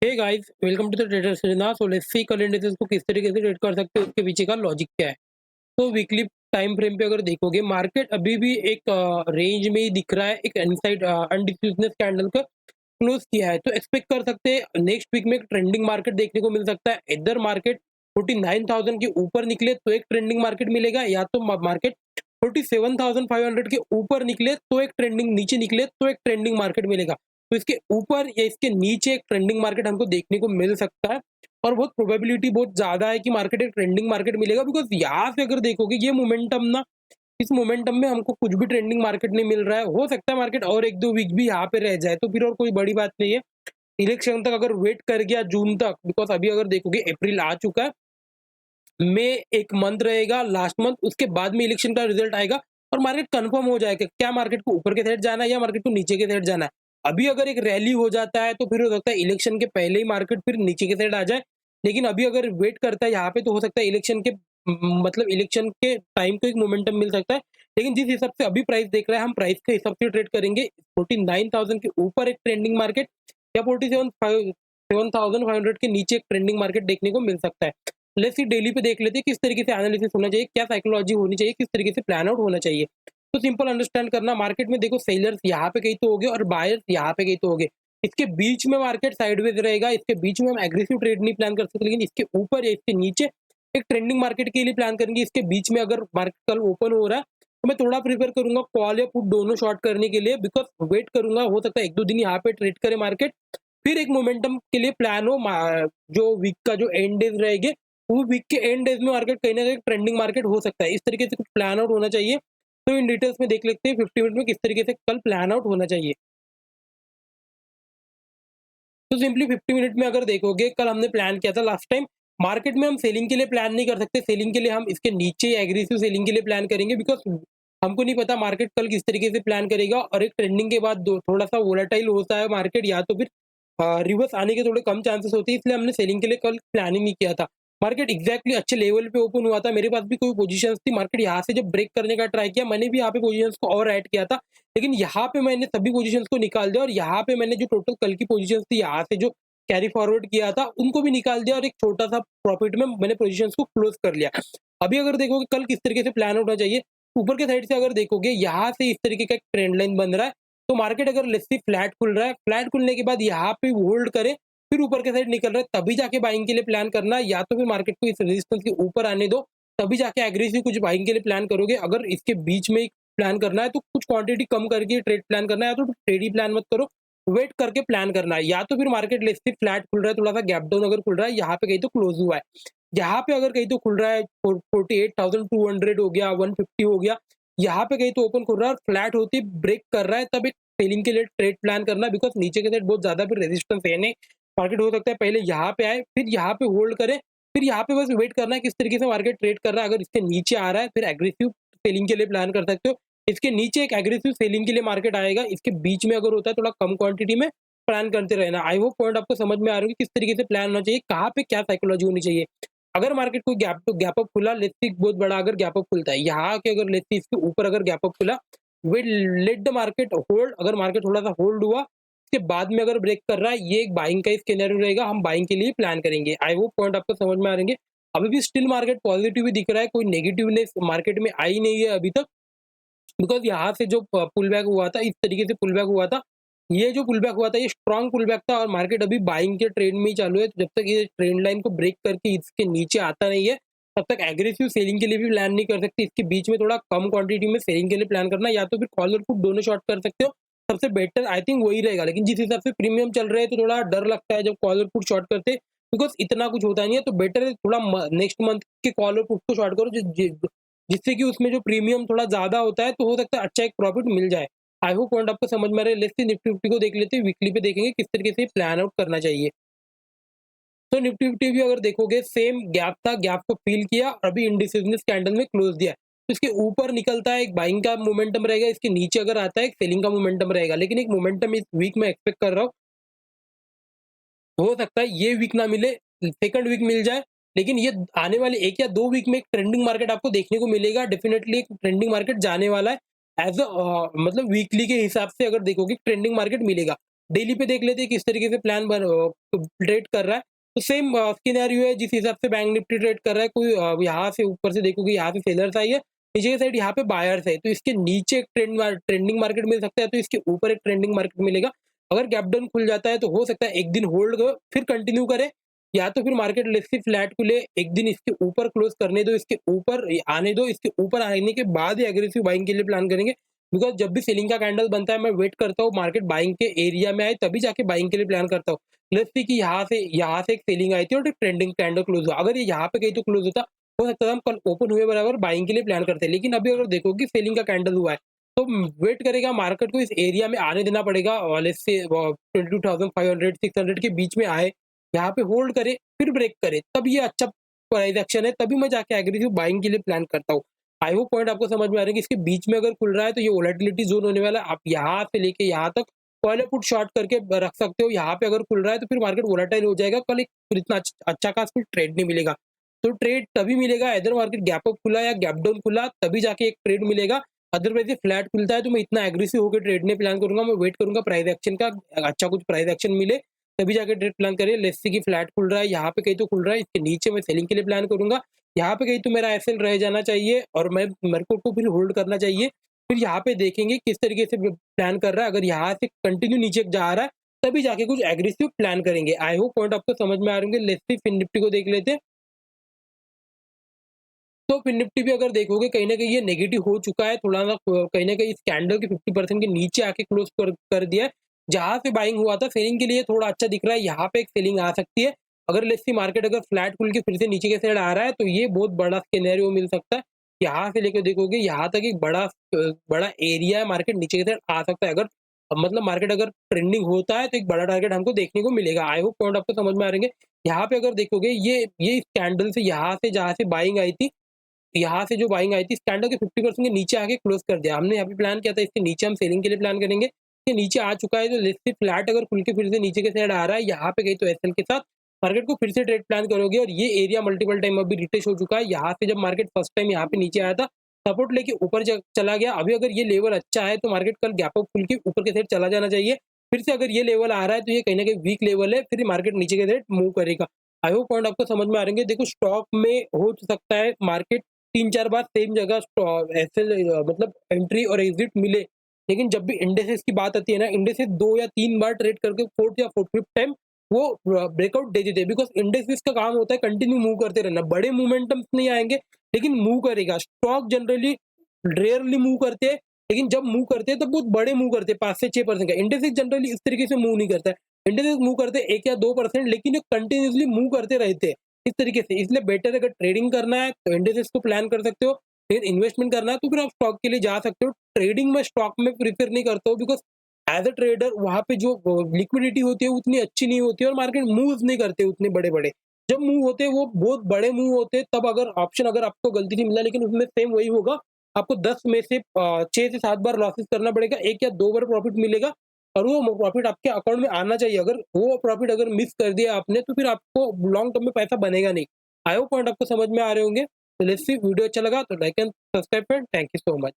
Hey guys, welcome to the trader seminar. So let's see कल indices को किस तरीके से ट्रेड कर सकते हैं, उसके पीछे का लॉजिक क्या है। तो वीकली टाइम फ्रेम पे अगर देखोगे, मार्केट अभी भी एक रेंज में ही दिख रहा है। एक इनसाइड अनडिफ्यूजनेस कैंडल का क्लोज किया है, तो एक्सपेक्ट कर सकते हैं नेक्स्ट वीक में एक ट्रेंडिंग मार्केट देखने को मिल सकता है। इधर मार्केट 49,000 के ऊपर निकले तो एक ट्रेंडिंग मार्केट मिलेगा, या तो मार्केट 47,500 के ऊपर निकले तो एक ट्रेंडिंग, नीचे निकले तो एक ट्रेंडिंग मार्केट मिलेगा। तो इसके ऊपर या इसके नीचे एक ट्रेंडिंग मार्केट हमको देखने को मिल सकता है, और बहुत प्रोबेबिलिटी बहुत ज्यादा है कि मार्केट एक ट्रेंडिंग मार्केट मिलेगा। बिकॉज यहाँ से अगर देखोगे ये मोमेंटम ना, इस मोमेंटम में हमको कुछ भी ट्रेंडिंग मार्केट नहीं मिल रहा है। हो सकता है मार्केट और एक दो वीक भी यहाँ पे रह जाए, तो फिर और कोई बड़ी बात नहीं है। इलेक्शन तक अगर वेट कर गया जून तक, बिकॉज अभी अगर देखोगे अप्रैल आ चुका है, मई एक मंथ रहेगा, लास्ट मंथ, उसके बाद में इलेक्शन का रिजल्ट आएगा और मार्केट कंफर्म हो जाएगा क्या मार्केट को ऊपर के साइड जाना है या मार्केट को नीचे के साइड जाना है। अभी अगर एक रैली हो जाता है तो फिर हो सकता है इलेक्शन के पहले ही मार्केट फिर नीचे के साइड आ जाए। लेकिन अभी अगर वेट करता है यहाँ पे, तो हो सकता है इलेक्शन के मतलब इलेक्शन के टाइम को एक मोमेंटम मिल सकता है। लेकिन जिस हिसाब से अभी प्राइस देख रहे हैं, हम प्राइस के हिसाब से ट्रेड करेंगे। 49,000 के ऊपर एक ट्रेंडिंग मार्केट या 47,500 के नीचे एक ट्रेंडिंग मार्केट देखने को मिल सकता है। लेट्स सी डेली पे देख लेते हैं किस तरीके से एनालिसिस होना चाहिए, क्या साइकोलॉजी होनी चाहिए, किस तरीके से प्लान आउट होना चाहिए। तो सिंपल अंडरस्टैंड करना, मार्केट में देखो सेलर्स यहाँ पे कहीं तो हो गए और बायर्स यहाँ पे कहीं तो हो गए। इसके बीच में मार्केट साइडवेज रहेगा, इसके बीच में हम एग्रेसिव ट्रेड नहीं प्लान कर सकते, लेकिन इसके ऊपर या इसके नीचे एक ट्रेंडिंग मार्केट के लिए प्लान करेंगे। इसके बीच में अगर मार्केट कल ओपन हो रहा है तो मैं थोड़ा प्रीफर करूंगा कॉल या पुट दोनों शॉर्ट करने के लिए, बिकॉज वेट करूंगा, हो सकता है एक दो दिन यहाँ पे ट्रेड करे मार्केट, फिर एक मोमेंटम के लिए प्लान हो। जो वीक का जो एंड डेज रहेंगे, वो वीक के एंड डेज में मार्केट कहीं ना कहीं ट्रेंडिंग मार्केट हो सकता है। इस तरीके से कुछ प्लान आउट होना चाहिए। तो इन डिटेल्स में देख लेते हैं 50 मिनट में किस तरीके से कल प्लान आउट होना चाहिए। तो सिंपली 50 मिनट में अगर देखोगे, कल हमने प्लान किया था लास्ट टाइम, मार्केट में हम सेलिंग के लिए प्लान नहीं कर सकते। सेलिंग के लिए हम इसके नीचे एग्रेसिव सेलिंग के लिए प्लान करेंगे, बिकॉज हमको नहीं पता मार्केट कल किस तरीके से प्लान करेगा। और एक ट्रेंडिंग के बाद थोड़ा सा वोलेटाइल होता है मार्केट, या तो फिर रिवर्स आने के थोड़े कम चांसेस होते हैं, इसलिए हमने सेलिंग के लिए कल प्लानिंग नहीं किया था। मार्केट एग्जैक्टली अच्छे लेवल पे ओपन हुआ था, मेरे पास भी कोई पोजीशंस थी। मार्केट यहाँ से जब ब्रेक करने का ट्राई किया, मैंने भी यहाँ पे पोजीशंस को और ऐड किया था, लेकिन यहाँ पे मैंने सभी पोजीशंस को निकाल दिया, और यहाँ पे मैंने जो टोटल कल की पोजीशंस थी यहाँ से जो कैरी फॉरवर्ड किया था उनको भी निकाल दिया, और एक छोटा सा प्रॉफिट में मैंने पोजीशंस को क्लोज कर लिया। अभी अगर देखोगे कल किस तरीके से प्लान होना चाहिए, ऊपर के साइड से अगर देखोगे यहाँ से इस तरीके का एक ट्रेंड लाइन बन रहा है, तो मार्केट अगर लेट्स फ्लैट खुल रहा है, फ्लैट खुलने के बाद यहाँ पे होल्ड करे, फिर ऊपर के साइड निकल रहा है, तभी जाके बाइंग के लिए प्लान करना, या तो फिर मार्केट को इस रेजिस्टेंस के ऊपर आने दो, तभी जाके एग्रेसिव कुछ बाइंग के लिए प्लान करोगे। अगर इसके बीच में प्लान करना है तो कुछ क्वांटिटी कम करके ट्रेड प्लान करना है, या तो ट्रेड ही प्लान मत करो, वेट करके प्लान करना है। या तो फिर मार्केट लेट्स से फ्लैट खुल रहा है, थोड़ा सा गैप डाउन अगर खुल रहा है, यहाँ पे कहीं तो क्लोज हुआ है, यहाँ पे अगर कहीं तो खुल रहा है 48,200 हो गया, 150 हो गया, यहाँ पे कहीं तो ओपन खुल रहा है और फ्लैट होती ब्रेक कर रहा है, तब एक सेलिंग के लिए ट्रेड प्लान करना, बिकॉज नीचे के साइड बहुत ज्यादा फिर रेजिस्टेंस है नहीं। मार्केट हो सकता है पहले यहाँ पे आए, फिर यहाँ पे होल्ड करे, फिर यहाँ पे बस वेट करना है किस तरीके से मार्केट ट्रेड कर रहा है। अगर इसके नीचे आ रहा है, फिर एग्रेसिव सेलिंग के लिए प्लान कर सकते हो। इसके नीचे एक एग्रेसिव सेलिंग के लिए मार्केट आएगा, इसके बीच में अगर होता है थोड़ा कम क्वांटिटी में प्लान करते रहना। आई होप पॉइंट आपको समझ में आ रहा है कि किस तरीके से प्लान होना चाहिए, कहाँ पे क्या साइकोलॉजी होनी चाहिए। अगर मार्केट कोई गैप अप खुला, लेट्स सी बहुत बड़ा अगर गैप अप खुलता है यहाँ के, अगर लेट्स सी इसके ऊपर अगर गैप अप खुला, वे लेट द मार्केट होल्ड। अगर मार्केट थोड़ा सा होल्ड हुआ, उसके बाद में अगर ब्रेक कर रहा है, ये एक बाइंग का स्केनर रहेगा, हम बाइंग के लिए प्लान करेंगे। आई होप पॉइंट आपको समझ में आ रहे हैं। अभी भी स्टिल मार्केट पॉजिटिव ही दिख रहा है, कोई नेगेटिवनेस मार्केट में आई नहीं है अभी तक, बिकॉज यहाँ से जो पुल बैक हुआ था, इस तरीके से पुल बैक हुआ था, ये जो पुल बैक हुआ था ये स्ट्रॉन्ग पुल बैक था, और मार्केट अभी बाइंग के ट्रेंड में ही चालू है। तो जब तक ये ट्रेंड लाइन को ब्रेक करके इसके नीचे आता नहीं है, तब तक एग्रेसिव सेलिंग के लिए भी प्लान नहीं कर सकते। इसके बीच में थोड़ा कम क्वांटिटी में सेलिंग के लिए प्लान करना, या तो फिर कॉल और पुट दोनों शॉर्ट कर सकते हो, सबसे बेटर आई थिंक वही रहेगा। लेकिन जिस हिसाब से प्रीमियम चल रहे हैं, तो थोड़ा डर लगता है जब कॉल और पुट शॉर्ट करते, बिकॉज इतना कुछ होता नहीं है। तो बेटर है थोड़ा नेक्स्ट मंथ के कॉल और पुट को शॉर्ट करो, जिससे कि उसमें जो प्रीमियम थोड़ा ज्यादा होता है, तो हो सकता है अच्छा एक प्रॉफिट मिल जाए। आई होप पॉइंट आपको समझ में आ रहा है। लेट्स सी निफ्टी फिफ्टी को देख लेते हैं, वीकली पे देखेंगे किस तरीके से प्लान आउट करना चाहिए। तो निफ्टी फिफ्टी भी अगर देखोगे, सेम गैप था, गैप को फिल किया और अभी इंडिसिजनेस कैंडल में क्लोज दिया। तो इसके ऊपर निकलता है, एक बाइंग का मोमेंटम रहेगा, इसके नीचे अगर आता है एक सेलिंग का मोमेंटम रहेगा। लेकिन एक मोमेंटम इस वीक में एक्सपेक्ट कर रहा हूँ, हो सकता है ये वीक ना मिले, सेकंड वीक मिल जाए, लेकिन ये आने वाले 1 या 2 वीक में एक ट्रेंडिंग मार्केट आपको देखने को मिलेगा। डेफिनेटली एक ट्रेंडिंग मार्केट जाने वाला है, एज अ मतलब वीकली के हिसाब से अगर देखोगे ट्रेंडिंग मार्केट मिलेगा। डेली पे देख लेते हैं किस तरीके से ट्रेड कर रहा है। तो सेम सिनेरियो है जिस हिसाब से बैंक निफ्टी ट्रेड कर रहा है, कोई यहाँ से ऊपर से देखोगे यहाँ पे सेलर्स आई है, नीचे की साइड यहाँ पे बायर्स है, तो इसके नीचे एक ट्रेंडिंग मार्केट मिल सकता है, तो इसके ऊपर एक ट्रेंडिंग मार्केट मिलेगा। अगर गैप डाउन खुल जाता है तो हो सकता है एक दिन होल्ड फिर कंटिन्यू करे, या तो फिर मार्केट लेट्स से फ्लैट खुले, एक दिन इसके ऊपर क्लोज करने दो, इसके ऊपर आने दो, इसके ऊपर आने के बाद ही एग्रेसिव बाइंग के लिए प्लान करेंगे। बिकॉज़ जब भी सेलिंग का कैंडल बनता है मैं वेट करता हूँ मार्केट बाइंग के एरिया में आए तभी जाके बाइंग के लिए प्लान करता हूँ। लेट्स सी कि यहाँ से एक सेलिंग आई थी और एक ट्रेंडिंग कैंडल क्लोज हुआ। अगर ये यहाँ पे कहीं तो क्लोज होता, हो सकता था हम कल ओपन हुए बराबर बाइंग के लिए प्लान करते। लेकिन अभी अगर देखोगे सेलिंग का कैंडल हुआ है, तो वेट करेगा मार्केट को इस एरिया में आने देना पड़ेगा, लेट्स से 22,500 600 के बीच में आए, यहाँ पे होल्ड करे, फिर ब्रेक करे, तब ये अच्छा प्राइस एक्शन है, तभी मैं जाके एग्रेसिव बाइंग के लिए प्लान करता हूँ। आई होप पॉइंट आपको समझ में आ रहा है कि इसके बीच में अगर खुल रहा है तो ये वोलेटिलिटी जोन होने वाला है। आप यहाँ से लेके यहाँ तक पहले पुट शॉर्ट करके रख सकते हो। यहाँ पे अगर खुल रहा है तो फिर मार्केट वोलेटाइल हो जाएगा, कल एक फिर इतना अच्छा खास फिर ट्रेड नहीं मिलेगा। तो ट्रेड तभी मिलेगा इधर मार्केट गैप अप खुला या गैप डाउन खुला, तभी जाके एक ट्रेड मिलेगा। अदरवाइज ये फ्लैट खुलता है तो मैं इतना एग्रेसिव होकर ट्रेड नहीं प्लान करूंगा, मैं वेट करूंगा प्राइस एक्शन का, अच्छा कुछ प्राइस एक्शन मिले तभी जाके ट्रेड प्लान करिए। लेट्स सी कि फ्लैट खुल रहा है, यहाँ पे कहीं तो खुल रहा है, इसके नीचे मैं सेलिंग के लिए प्लान करूंगा, यहाँ पे कहीं तो मेरा एसएल रह जाना चाहिए और मेरे को फिर होल्ड करना चाहिए। फिर यहाँ पे देखेंगे किस तरीके से प्लान कर रहा है, अगर यहाँ से कंटिन्यू नीचे जा रहा है तभी जाके कुछ एग्रेसिव प्लान करेंगे। आई होप पॉइंट आपको समझ में आ रहे होंगे। लेट्स सी फिन निफ्टी को देख लेते हैं। तो फिन निफ्टी भी अगर देखोगे कहीं न कहीं ये नेगेटिव हो चुका है, थोड़ा-सा कहीं न कहीं इस कैंडल के 50% के नीचे आके क्लोज़ कर दिया है। जहाँ से बाइंग हुआ था सेलिंग के लिए थोड़ा अच्छा दिख रहा है, यहाँ पे एक सेलिंग आ सकती है। अगर लेट्स सी मार्केट अगर फ्लैट खुल के फिर से नीचे के साइड आ रहा है तो ये बहुत बड़ा सिनेरियो मिल सकता है। यहाँ से लेके देखोगे यहाँ तक एक बड़ा एरिया है, मार्केट नीचे की साइड आ सकता है। अगर मतलब मार्केट अगर ट्रेंडिंग होता है तो एक बड़ा टारगेट हमको देखने को मिलेगा। आई होप पॉइंट आपको समझ में आ रहेंगे। यहाँ पे अगर देखोगे ये इस कैंडल से यहाँ से जहाँ से बाइंग आई थी, यहाँ से जो बाइंग आई थी, इस कैंडल के 50% के नीचे आके क्लोज़ कर दिया। हमने यहाँ पे प्लान किया था इसके नीचे हम सेलिंग के लिए प्लान करेंगे। ये नीचे आ चुका है तो लेट्स से फ्लैट अगर खुल के फिर से नीचे के साइड आ रहा है, यहाँ पे गई तो एसएल के साथ मार्केट को फिर से ट्रेड प्लान करोगे और ये एरिया मल्टीपल टाइम अभी रिटेस्ट हो चुका है। यहाँ से जब मार्केट फर्स्ट टाइम यहाँ पे नीचे आया था, सपोर्ट लेके ऊपर चला गया। अभी अगर ये लेवल अच्छा है तो मार्केट कल गैप अप खुल के ऊपर के साइड चला जाना चाहिए। फिर से अगर ये लेवल आ रहा है तो ये कहीं न कहीं वीक लेवल है, फिर मार्केट नीचे के साइड मूव करेगा। आई होप पॉइंट आपको समझ में आ रहेंगे। देखो स्टॉक में हो सकता है मार्केट 3-4 बार सेम जगह ऐसे मतलब एंट्री और एग्जिट मिले। लेकिन जब भी इंडेक्सेस की बात आती है ना, इंडेक्सेस 2 या 3 बार ट्रेड करके 4th या 5th टाइम वो ब्रेकआउट दे देते हैं। बिकॉज़ इंडेक्सेस का काम होता है कंटिन्यू मूव करते रहना। बड़े मोमेंटम्स नहीं आएँगे, लेकिन मूव करेगा। स्टॉक जनरली रेयरली मूव करते हैं, लेकिन जब मूव करते हैं तब बहुत बड़े मूव करते हैं, 5 से 6% का। इंडेक्सेस जनरली इस तरीके से मूव नहीं करता है। इंडेक्सेस मूव करते हैं 1 या 2%, लेकिन ये कंटीन्यूअसली मूव करते रहते हैं। इस तरीके से, इसलिए बेटर अगर ट्रेडिंग करना है तो इंडेक्सेस को प्लान कर सकते हो, फिर इन्वेस्टमेंट करना है तो फिर आप स्टॉक के लिए जा सकते हो। ट्रेडिंग में स्टॉक में प्रेफर नहीं करता हूँ, बिकॉज़ एज़ अ ट्रेडर वहाँ पे जो लिक्विडिटी होती है उतनी अच्छी नहीं होती है और मार्केट मूव्स नहीं करते उतने बड़े-बड़े। जब मूव होते हैं वो बहुत बड़े मूव होते हैं, तब अगर ऑप्शन अगर आपको गलती से मिला, लेकिन उसमें सेम वही होगा, आपको 10 में से 6 से 7 बार लॉसेस करना पड़ेगा, 1 या 2 बार प्रॉफिट मिलेगा और वो प्रॉफिट आपके अकाउंट में आना चाहिए। अगर वो प्रॉफिट अगर मिस कर दिया आपने तो फिर आपको लॉन्ग टर्म में पैसा बनेगा नहीं। आई होप पॉइंट आपको समझ में आ रहे होंगे। तो लेट्स सी, वीडियो अच्छा लगा तो like and subscribe friend. Thank you so much.